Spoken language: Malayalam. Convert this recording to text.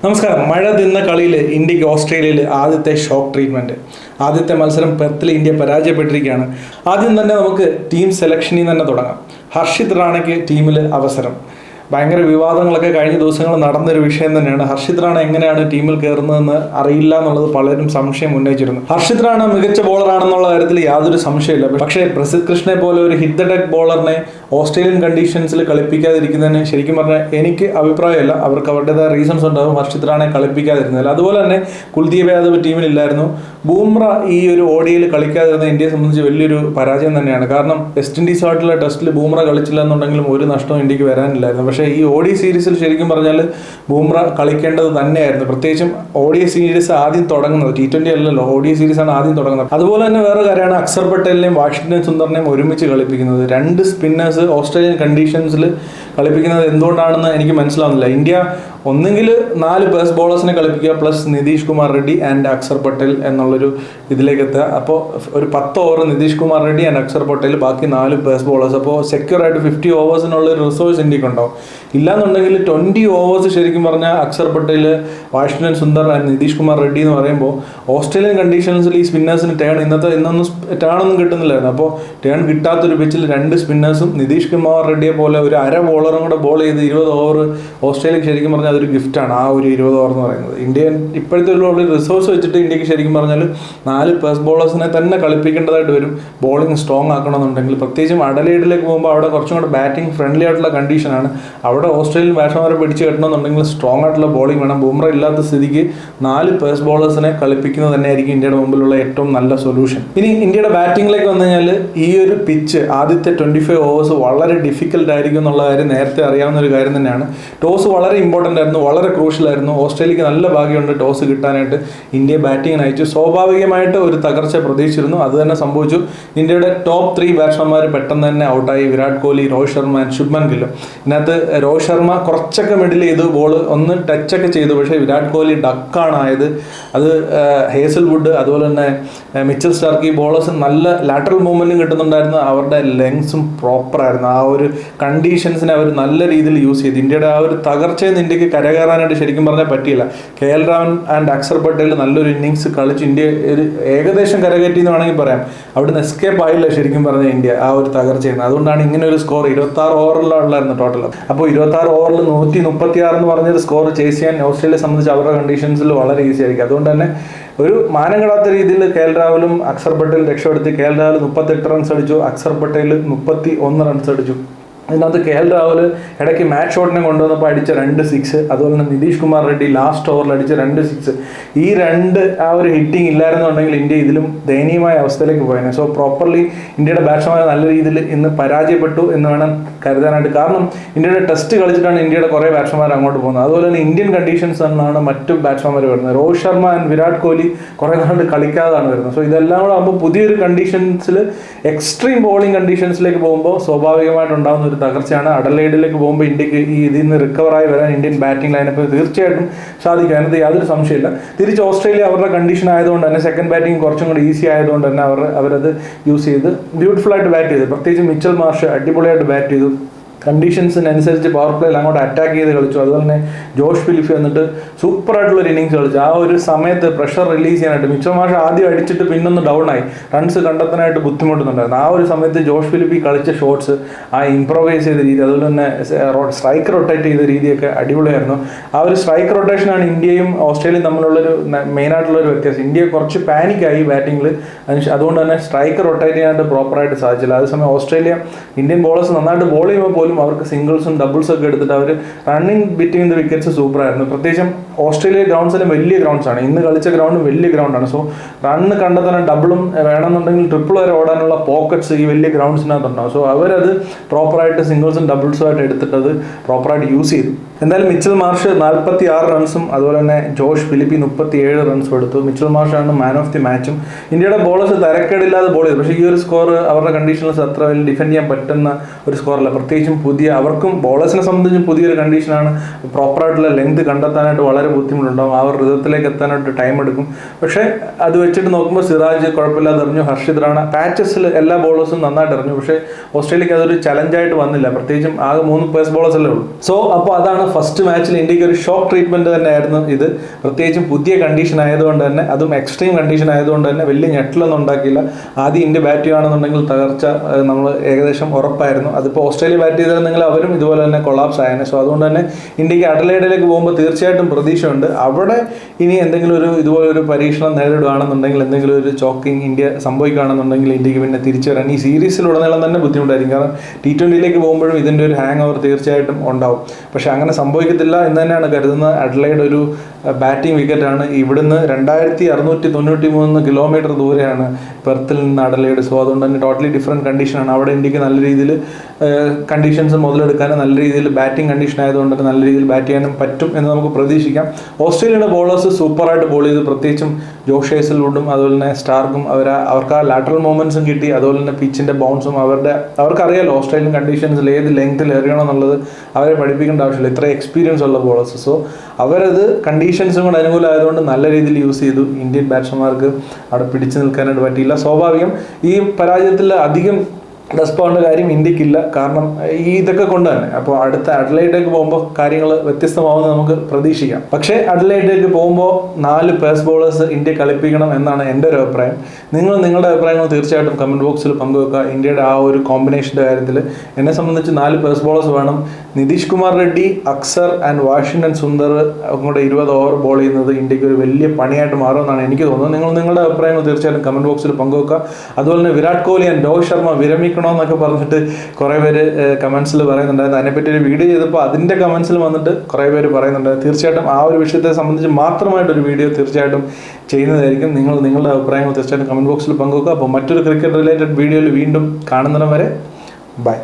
നമസ്കാരം. മഴ തിന്ന കളിയിൽ ഇന്ത്യക്ക് ഓസ്ട്രേലിയയിൽ ആദ്യത്തെ ഷോക്ക് ട്രീറ്റ്മെൻറ്റ്. ആദ്യത്തെ മത്സരം പെർത്തിൽ ഇന്ത്യ പരാജയപ്പെട്ടിരിക്കുകയാണ്. ആദ്യം തന്നെ നമുക്ക് ടീം സെലക്ഷനിൽ തന്നെ തുടങ്ങാം. ഹർഷിത് റാണയ്ക്ക് ടീമിൽ അവസരം. ഭയങ്കര വിവാദങ്ങളൊക്കെ കഴിഞ്ഞ ദിവസങ്ങൾ നടന്നൊരു വിഷയം തന്നെയാണ്. ഹർഷിത് റാണ എങ്ങനെയാണ് ടീമിൽ കയറുന്നതെന്ന് അറിയില്ല എന്നുള്ളത് പലരും സംശയം ഉന്നയിച്ചിരുന്നു. ഹർഷിത് റാണ മികച്ച ബോളറാണെന്നുള്ള കാര്യത്തിൽ യാതൊരു സംശയമില്ല. പക്ഷേ പ്രസിദ്ധ് കൃഷ്ണയെ പോലെ ഒരു ഹിറ്റ് ദ ഡെക്ക് ബോളറിനെ ഓസ്ട്രേലിയൻ കണ്ടീഷൻസിൽ കളിപ്പിക്കാതിരിക്കുന്നതിന് ശരിക്കും പറഞ്ഞാൽ എനിക്ക് അഭിപ്രായമല്ല. അവർക്ക് അവരുടേതായ റീസൺസ് ഉണ്ടാകും ഹർഷിത് റാണയെ കളിപ്പിക്കാതിരുന്നതിൽ. അതുപോലെ തന്നെ കുൽദീപ് യാദവ് ടീമിലില്ലായിരുന്നു. ബൂംറ ഈ ഒരു ഓഡിയിൽ കളിക്കാതിരുന്ന ഇന്ത്യയെ സംബന്ധിച്ച് വലിയൊരു പരാജയം തന്നെയാണ്. കാരണം വെസ്റ്റ് ഇൻഡീസുമായിട്ടുള്ള ടെസ്റ്റിൽ ബൂംറ കളിച്ചില്ല എന്നുണ്ടെങ്കിലും ഒരു നഷ്ടവും ഇന്ത്യക്ക് വരാനില്ലായിരുന്നു. പക്ഷേ ഈ ഓഡി സീരീസിൽ ശരിക്കും പറഞ്ഞാൽ ബൂംറ കളിക്കേണ്ടത് തന്നെയായിരുന്നു. പ്രത്യേകിച്ചും ഓഡി സീരീസ് ആദ്യം തുടങ്ങുന്നത് T20 അല്ലല്ലോ, ഓഡി സീരീസാണ് ആദ്യം തുടങ്ങുന്നത്. അതുപോലെ തന്നെ വേറെ കാര്യമാണ് അക്സർ പട്ടേലിനെയും വാഷിംഗ്ടൺ സുന്ദറിനെയും ഒരുമിച്ച് കളിപ്പിക്കുന്നത്. രണ്ട് സ്പിന്നേഴ്സ് ഓസ്ട്രേലിയൻ കണ്ടീഷൻസിൽ കളിപ്പിക്കുന്നത് എന്തുകൊണ്ടാണെന്ന് എനിക്ക് മനസ്സിലാവുന്നില്ല. ഇന്ത്യ ഒന്നെങ്കിൽ 4 പേസ് ബോളേഴ്സിനെ കളിപ്പിക്കുക പ്ലസ് നിതീഷ് കുമാർ റെഡ്ഡി ആൻഡ് അക്സർ പട്ടേൽ എന്നുള്ളൊരു ഇതിലേക്ക് എത്തുക. അപ്പോൾ ഒരു 10 ഓവർ നിതീഷ് കുമാർ റെഡ്ഡി ആൻഡ് അക്സർ പട്ടേൽ, ബാക്കി 4 പേസ് ബോളേഴ്സ്. അപ്പോൾ സെക്യൂർ ആയിട്ട് 50 ഓവേഴ്സിനുള്ള ഒരു റിസോഴ്സ് ഇന്ത്യക്ക് ഉണ്ടാവും. ഇല്ലാന്നുണ്ടെങ്കിൽ 20 ഓവേഴ്സ് ശരിക്കും പറഞ്ഞാൽ അക്സർ പട്ടേൽ, വാഷിംഗ്ടൺ സുന്ദർ ആൻഡ് നിതീഷ് കുമാർ റെഡ്ഡി എന്ന് പറയുമ്പോൾ ഓസ്ട്രേലിയൻ കണ്ടീഷൻസിൽ ഈ സ്പിന്നേഴ്സിന് ഇന്നൊന്നും ടേണൊന്നും കിട്ടുന്നില്ലായിരുന്നു. അപ്പോൾ ടേൺ കിട്ടാത്തൊരു പിച്ചിൽ 2 സ്പിന്നേഴ്സും നിതീഷ് കുമാർ റെഡ്ഡിയെ പോലെ ഒരു അര ബോളറും കൂടെ ബോൾ ചെയ്ത് 20 ഓവർ ഓസ്ട്രേലിയക്ക് ശരിക്കും പറഞ്ഞാൽ അതൊരു ഗിഫ്റ്റാണ്. ആ ഒരു 20 ഓവർ എന്ന് പറയുന്നത് ഇന്ത്യ ഇപ്പോഴത്തെ ഒരു റിസോഴ്സ് വെച്ചിട്ട് ഇന്ത്യക്ക് ശരിക്കും പറഞ്ഞാൽ 4 പേസ് ബോളേഴ്സിനെ തന്നെ കളിപ്പിക്കേണ്ടതായിട്ട് വരും ബോളിംഗ് സ്ട്രോങ് ആക്കണമെന്നുണ്ടെങ്കിൽ. പ്രത്യേകിച്ചും അഡലേഡിലേക്ക് പോകുമ്പോൾ അവിടെ കുറച്ചും കൂടെ ബാറ്റിംഗ് ഫ്രണ്ട്ലി ആയിട്ടുള്ള കണ്ടീഷനാണ്. അവിടെ ഓസ്ട്രേലിയൻ ബാറ്റ്സ്മാരെ പിടിച്ച് കെട്ടണമെന്നുണ്ടെങ്കിൽ സ്ട്രോങ് ആയിട്ടുള്ള ബോളിംഗ് വേണം. ബൂംറ ഇല്ലാത്ത സ്ഥിതിക്ക് 4 പേസ് ബോളേഴ്സിനെ കളിപ്പിക്കുന്നത് തന്നെയായിരിക്കും ഇന്ത്യയുടെ മുമ്പിലുള്ള ഏറ്റവും നല്ല സൊല്യൂഷൻ. ഇനി ഇന്ത്യയുടെ ബാറ്റിംഗിലേക്ക് വന്നു കഴിഞ്ഞാൽ ഈ ഒരു പിച്ച് ആദ്യത്തെ 25 ഓവേഴ്സ് വളരെ ഡിഫിക്കൽട്ട് ആയിരിക്കും എന്നുള്ള കാര്യം നേരത്തെ അറിയാവുന്ന ഒരു കാര്യം തന്നെയാണ്. ടോസ് വളരെ ഇമ്പോർട്ടൻ്റ് ആയിരുന്നു, വളരെ ക്രൂഷ്യലായിരുന്നു. ഓസ്ട്രേലിയക്ക് നല്ല ഭാഗ്യമുണ്ട് ടോസ് കിട്ടാനായിട്ട്. ഇന്ത്യ ബാറ്റിംഗിന് അയച്ചു. സ്വാഭാവികമായിട്ട് ഒരു തകർച്ച പ്രതീക്ഷിച്ചിരുന്നു, അത് തന്നെ സംഭവിച്ചു. ഇന്ത്യയുടെ ടോപ്പ് 3 ബാറ്റ്സ്മാൻമാർ പെട്ടെന്ന് തന്നെ ഔട്ടായി. വിരാട് കോഹ്ലി, രോഹിത് ശർമ്മ ആൻഡ് ശുഭ്മൻ ഗില്ലും. ഇതിനകത്ത് രോഹിത് ശർമ്മ കുറച്ചൊക്കെ മിഡിൽ ചെയ്തു, ബോൾ ഒന്ന് ടച്ചൊക്കെ ചെയ്തു. പക്ഷേ വിരാട് കോഹ്ലി ഡക്കാണ് ആയത്. അത് ഹേസൽവുഡ് അതുപോലെ തന്നെ മിച്ചൽ സ്റ്റാർക്ക്, ഈ ബോളേഴ്സ് നല്ല ലാറ്ററൽ മൂവ്മെൻറ്റും കിട്ടുന്നുണ്ടായിരുന്നു. അവരുടെ ലെങ്സും പ്രോപ്പറായിരുന്നു. ആ ഒരു കണ്ടീഷൻസിനെ അവർ നല്ല രീതിയിൽ യൂസ് ചെയ്തു. ഇന്ത്യയുടെ ആ ഒരു തകർച്ചയിൽ നിന്ന് ഇന്ത്യക്ക് കരകയറാനായിട്ട് ശരിക്കും പറഞ്ഞാൽ പറ്റിയില്ല. KL രാഹുൽ ആൻഡ് അക്സർ പട്ടേൽ നല്ലൊരു ഇന്നിങ്സ് കളിച്ച് ഇന്ത്യ ഏകദേശം കരകയറ്റി എന്ന് വേണമെങ്കിൽ പറയാം. അവിടുന്ന് എസ്കേപ്പ് ആയില്ല ശരിക്കും പറഞ്ഞാൽ ഇന്ത്യ ആ ഒരു തകർച്ചയിൽ. അതുകൊണ്ടാണ് ഇങ്ങനെ ഒരു സ്കോർ 26 ഓവറിലുള്ളായിരുന്നു ടോട്ടൽ. അപ്പോൾ 26 ഓവറിൽ 136 എന്ന് പറഞ്ഞൊരു സ്കോർ ചേസ് ചെയ്യാൻ ഓസ്ട്രേലിയയെ സംബന്ധിച്ച് അവരുടെ കണ്ടീഷൻസിൽ വളരെ ഈസി ആയിരിക്കും. അതുകൊണ്ട് തന്നെ ഒരു മാനം കെടാത്ത രീതിയിൽ KL രാഹുലും അക്സർ പട്ടേൽ രക്ഷപ്പെടുത്തി. KL രാഹുൽ 38 റൺസ് അടിച്ചു, അക്സർ പട്ടേൽ 31 റൺസ് അടിച്ചു. ഇതിനകത്ത് KL രാഹുൽ ഇടയ്ക്ക് മാച്ച് ഷോട്ടിനെ കൊണ്ടുവന്നപ്പോൾ അടിച്ച 2 സിക്സ്, അതുപോലെ തന്നെ നിതീഷ് കുമാർ റെഡ്ഡി ലാസ്റ്റ് ഓവറിൽ അടിച്ച 2 സിക്സ്. ഈ 2 ആ ഒരു ഹിറ്റിംഗ് ഇല്ലായിരുന്നുണ്ടെങ്കിൽ ഇന്ത്യ ഇതിലും ദയനീയമായ അവസ്ഥയിലേക്ക് പോയേനെ. സോ പ്രോപ്പർലി ഇന്ത്യയുടെ ബാറ്റ്സ്മാൻ നല്ല രീതിയിൽ ഇന്ന് പരാജയപ്പെട്ടു എന്ന് വേണം കരുതാനായിട്ട്. കാരണം ഇന്ത്യയുടെ ടെസ്റ്റ് കളിച്ചിട്ടാണ് ഇന്ത്യയുടെ കുറേ ബാറ്റ്സ്മാർ അങ്ങോട്ട് പോകുന്നത്. അതുപോലെ തന്നെ ഇന്ത്യൻ കണ്ടീഷൻസ് എന്നാണ് മറ്റു ബാറ്റ്സ്മാൻമാർ വരുന്നത്. രോഹിത് ശർമ്മ ആൻഡ് വിരാട് കോഹ്ലി കുറേ നാളുകൊണ്ട് കളിക്കാതാണ് വരുന്നത്. സോ ഇതെല്ലാം കൂടെ ആകുമ്പോൾ പുതിയൊരു കണ്ടീഷൻസിൽ എക്സ്ട്രീം ബോളിംഗ് കണ്ടീഷൻസിലേക്ക് പോകുമ്പോൾ സ്വാഭാവികമായിട്ടുണ്ടാകുന്ന തകർച്ചയാണ്. അഡലേഡിലേക്ക് പോകുമ്പോൾ ഇന്ത്യക്ക് ഈ ഇതിൽ നിന്ന് റിക്കവറായി വരാൻ ഇന്ത്യൻ ബാറ്റിംഗ് ലൈനപ്പ് തീർച്ചയായിട്ടും സാധിക്കും. അതിനകത്ത് യാതൊരു സംശയമില്ല. തിരിച്ച് ഓസ്ട്രേലിയ അവരുടെ കണ്ടീഷൻ ആയതുകൊണ്ട് തന്നെ സെക്കൻഡ് ബാറ്റിംഗ് കുറച്ചും കൂടി ഈസി ആയതുകൊണ്ട് തന്നെ അവരത് യൂസ് ചെയ്ത് ബ്യൂട്ടിഫുൾ ആയിട്ട് ബാറ്റ് ചെയ്തു. പ്രത്യേകിച്ച് മിച്ചൽ മാർഷ് അടിപൊളിയായിട്ട് ബാറ്റ് ചെയ്തു. കണ്ടീഷൻസിനനുസരിച്ച് പവർ പ്ലേയിൽ അങ്ങോട്ട് അറ്റാക്ക് ചെയ്ത് കളിച്ചു. അതുപോലെ തന്നെ ജോഷ് ഫിലിപ്പ് വന്നിട്ട് സൂപ്പറായിട്ടുള്ളൊരു ഇന്നിങ്സ് കളിച്ചു. ആ ഒരു സമയത്ത് പ്രഷർ റിലീസ് ചെയ്യാനായിട്ട് മിച്ചൽ മാർഷ് ആദ്യം അടിച്ചിട്ട് പിന്നൊന്ന് ഡൗൺ ആയി, റൺസ് കണ്ടെത്താനായിട്ട് ബുദ്ധിമുട്ടുന്നുണ്ടായിരുന്നു. ആ ഒരു സമയത്ത് ജോഷ് ഫിലിപ്പ് കളിച്ച ഷോട്ട്സ്, ആ ഇംപ്രവൈസ് ചെയ്ത രീതി, അതുപോലെ തന്നെ സ്ട്രൈക്ക് റൊട്ടേറ്റ് ചെയ്ത രീതിയൊക്കെ അടിപൊളിയായിരുന്നു. ആ ഒരു സ്ട്രൈക്ക് റൊട്ടേഷനാണ് ഇന്ത്യയും ഓസ്ട്രേലിയയും തമ്മിലുള്ളൊരു മെയിനായിട്ടുള്ളൊരു വ്യത്യാസം. ഇന്ത്യ കുറച്ച് പാനിക്കായി ബാറ്റിങ്ങിൽ, അതുകൊണ്ട് തന്നെ സ്ട്രൈക്ക് റൊട്ടേറ്റ് ചെയ്യാനായിട്ട് പ്രോപ്പറായിട്ട് സാധിച്ചില്ല. അതേസമയം ഓസ്ട്രേലിയ ഇന്ത്യൻ ബോളേഴ്സ് നന്നായിട്ട് ബോൾ ചെയ്യുമ്പോൾ പോലും അവർക്ക് സിംഗിൾസും ഡബിൾസും ഒക്കെ എടുത്തിട്ട് അവർ റണ്ണിങ് ബിറ്റ്വീൻ ദ വിക്കറ്റ്സ് സൂപ്പറായിരുന്നു. പ്രത്യേകിച്ചും ഓസ്ട്രേലിയ ഗ്രൗണ്ട്സിലും വലിയ ഗ്രൗണ്ട്സാണ്. ഇന്ന് കളിച്ച ഗ്രൗണ്ടും വലിയ ഗ്രൗണ്ടാണ്. സോ റണ്ണ് കണ്ടെത്താൻ ഡബിളും വേണമെന്നുണ്ടെങ്കിൽ ട്രിപ്പിൾ വരെ ഓടാനുള്ള പോക്കറ്റ്സ് ഈ വലിയ ഗ്രൗണ്ട്സിനകത്തുണ്ടാവും. സോ അവരത് പ്രോപ്പറായിട്ട് സിംഗിൾസും ഡബിൾസും ആയിട്ട് എടുത്തിട്ട് അത് പ്രോപ്പറായിട്ട് യൂസ് ചെയ്തു. എന്തായാലും മിച്ചൽ മാർഷ് 46 റൺസും അതുപോലെ തന്നെ ജോഷ് ഫിലിപ്പി 37 റൺസും എടുത്തു. മിച്ചൽ മാർഷാണ് മാൻ ഓഫ് ദി മാച്ചും. ഇന്ത്യയുടെ ബോളേഴ്സ് തരക്കേടില്ലാതെ ബോൾ ചെയ്തു. പക്ഷേ ഈ ഒരു സ്കോർ അവരുടെ കണ്ടീഷൻസ് അത്ര വലിയ ഡിഫെൻഡ് ചെയ്യാൻ പറ്റുന്ന ഒരു സ്കോറല്ല. പ്രത്യേകിച്ചും അവർക്കും ബോളേഴ്സിനെ സംബന്ധിച്ചും പുതിയൊരു കണ്ടീഷനാണ്. പ്രോപ്പറായിട്ടുള്ള ലെങ്ത് കണ്ടെത്താനായിട്ട് വളരെ ബുദ്ധിമുട്ടുണ്ടാകും. ആ ഒരു റിതത്തിലേക്ക് എത്താനായിട്ട് ടൈം എടുക്കും. പക്ഷേ അത് വെച്ചിട്ട് നോക്കുമ്പോൾ സിറാജ് കുഴപ്പമില്ലാതെ എറിഞ്ഞു. ഹർഷിത് റാണ പാച്ചസിൽ എല്ലാ ബോളേഴ്സും നന്നായിട്ട് എറിഞ്ഞു. പക്ഷേ ഓസ്ട്രേലിയക്ക് അതൊരു ചലഞ്ചായിട്ട് വന്നില്ല. പ്രത്യേകിച്ചും ആകെ 3 പേസ് ബോളേഴ്സ് അല്ലേ ഉള്ളൂ. സോ അപ്പോൾ അതാണ് ഫസ്റ്റ് മാച്ചിൽ ഇന്ത്യക്ക് ഒരു ഷോക്ക് ട്രീറ്റ്മെൻറ്റ് തന്നെയായിരുന്നു ഇത്. പ്രത്യേകിച്ചും പുതിയ കണ്ടീഷൻ ആയതുകൊണ്ട് തന്നെ, അതും എക്സ്ട്രീം കണ്ടീഷൻ ആയതുകൊണ്ട് തന്നെ വലിയ ഞെട്ടലൊന്നും ഉണ്ടാക്കിയില്ല. ആദ്യം ഇന്ത്യ ബാറ്റ് ചെയ്യുകയാണെന്നുണ്ടെങ്കിൽ തകർച്ച നമ്മൾ ഏകദേശം ഉറപ്പായിരുന്നു. അതിപ്പോൾ ഓസ്ട്രേലിയ ബാറ്റ് ചെയ്തിരുന്നെങ്കിൽ അവരും ഇതുപോലെ തന്നെ കൊളാപ്സ് ആയേനെ. സോ അതുകൊണ്ട് തന്നെ ഇന്ത്യക്ക് അഡലൈഡിലേക്ക് പോകുമ്പോൾ തീർച്ചയായിട്ടും പ്രതീക്ഷയുണ്ട്. അവിടെ ഇനി എന്തെങ്കിലും ഇതുപോലൊരു പരീക്ഷണം നേരിടുകയാണെന്നുണ്ടെങ്കിൽ, എന്തെങ്കിലും ഒരു ചോക്കിങ് ഇന്ത്യ സംഭവിക്കുകയാണെന്നുണ്ടെങ്കിൽ ഇന്ത്യക്ക് പിന്നെ തിരിച്ചു വരാൻ ഈ സീരീസിലുടനീളം തന്നെ ബുദ്ധിമുട്ടായിരിക്കും. കാരണം T20യിലേക്ക് പോകുമ്പോഴും ഇതിൻ്റെ ഒരു ഹാങ് ഓവർ തീർച്ചയായിട്ടും ഉണ്ടാവും. പക്ഷേ അങ്ങനെ സംഭവിക്കത്തില്ല എന്ന് തന്നെയാണ് കരുതുന്നത്. അഡ്ലൈഡ് ഒരു ബാറ്റിംഗ് വിക്കറ്റാണ്. ഇവിടുന്ന് 2693 കിലോമീറ്റർ ദൂരെയാണ് പെർത്തിൽ നിന്ന് അഡലൈഡ്. സോ അതുകൊണ്ട് തന്നെ ടോട്ടലി ഡിഫറെൻറ്റ് കണ്ടീഷനാണ്. അവിടെ ഇന്ത്യക്ക് നല്ല രീതിയിൽ കണ്ടീഷൻസ് മുതലെടുക്കാനും നല്ല രീതിയിൽ ബാറ്റിംഗ് കണ്ടീഷൻ ആയതുകൊണ്ട് തന്നെ നല്ല രീതിയിൽ ബാറ്റ് ചെയ്യാനും പറ്റും എന്ന് നമുക്ക് പ്രതീക്ഷിക്കാം. ഓസ്ട്രേലിയയുടെ ബോളേഴ്സ് സൂപ്പറായിട്ട് ബോൾ ചെയ്ത്, പ്രത്യേകിച്ചും ജോഷ് ഹേസൽവുഡും അതുപോലെ തന്നെ സ്റ്റാർക്കും അവർക്ക് ആ ലാറ്ററൽ മൂവ്മെൻറ്റ്സും കിട്ടി. അതുപോലെ തന്നെ പിച്ചിൻ്റെ ബൗൺസും അവർക്കറിയാലോ ഓസ്ട്രേലിയൻ കണ്ടീഷൻസിൽ ഏത് ലെങ്ത്തിൽ എറിയണം എന്നുള്ളത് അവരെ പഠിപ്പിക്കേണ്ട ആവശ്യമില്ല. ഇത്ര എക്സ്പീരിയൻസ് ഉള്ള ബോളേഴ്സ്. സോ അവരത് കണ്ടീഷൻസും കൂടെ അനുകൂലമായതുകൊണ്ട് നല്ല രീതിയിൽ യൂസ് ചെയ്തു. ഇന്ത്യൻ ബാറ്റ്സ്മാർക്ക് അവിടെ പിടിച്ചു നിൽക്കാനായിട്ട് പറ്റിയില്ല. സ്വാഭാവികം ഈ പരാജയത്തിൽ അധികം ഡെസ്പോണ്ട കാര്യം ഇന്ത്യക്കില്ല. കാരണം ഇതൊക്കെ കൊണ്ട് തന്നെ അപ്പോൾ അടുത്ത അഡലൈഡിലേക്ക് പോകുമ്പോൾ കാര്യങ്ങൾ വ്യത്യസ്തമാവുമെന്ന് നമുക്ക് പ്രതീക്ഷിക്കാം. പക്ഷേ അഡലൈഡിലേക്ക് പോകുമ്പോൾ 4 പേസ് ബോളേഴ്സ് ഇന്ത്യ കളിപ്പിക്കണം എന്നാണ് എൻ്റെ ഒരു അഭിപ്രായം. നിങ്ങളുടെ അഭിപ്രായങ്ങൾ തീർച്ചയായിട്ടും കമൻറ്റ് ബോക്സിൽ പങ്കുവെക്കുക. ഇന്ത്യയുടെ ആ ഒരു കോമ്പിനേഷൻ്റെ കാര്യത്തിൽ എന്നെ സംബന്ധിച്ച് 4 പേസ് ബോളേഴ്സ് വേണം. നിതീഷ് കുമാർ റെഡ്ഡി, അക്സർ ആൻഡ് വാഷിംഗ്ടൺ സുന്ദർ കൂടെ 20 ഓവർ ബോൾ ചെയ്യുന്നത് ഇന്ത്യക്ക് ഒരു വലിയ പണിയായിട്ട് മാറുമെന്നാണ് എനിക്ക് തോന്നുന്നത്. നിങ്ങളുടെ അഭിപ്രായങ്ങൾ തീർച്ചയായിട്ടും കമൻറ്റ് ബോക്സിൽ പങ്കുവെക്കുക. അതുപോലെ തന്നെ വിരാട് കോഹ്ലി ആൻഡ് രോഹിത് ശർമ്മ വിരമിക്കണമെന്നൊക്കെ പറഞ്ഞിട്ട് കുറേ പേര് കമൻസിൽ പറയുന്നുണ്ടായിരുന്നു. അതിനെപ്പറ്റി ഒരു വീഡിയോ ചെയ്തപ്പോൾ അതിൻ്റെ കമൻസിൽ വന്നിട്ട് കുറേ പേര് പറയുന്നുണ്ടായിരുന്നു. തീർച്ചയായിട്ടും ആ ഒരു വിഷയത്തെ സംബന്ധിച്ച് മാത്രമായിട്ടൊരു വീഡിയോ തീർച്ചയായിട്ടും ചെയ്യുന്നതായിരിക്കും. നിങ്ങളുടെ അഭിപ്രായങ്ങൾ തീർച്ചയായിട്ടും കമൻറ്റ് ബോക്സിൽ പങ്കുവെക്കുക. അപ്പോൾ മറ്റൊരു ക്രിക്കറ്റ് റിലേറ്റഡ് വീഡിയോയിൽ വീണ്ടും കാണുന്നിടം വരെ ബൈ.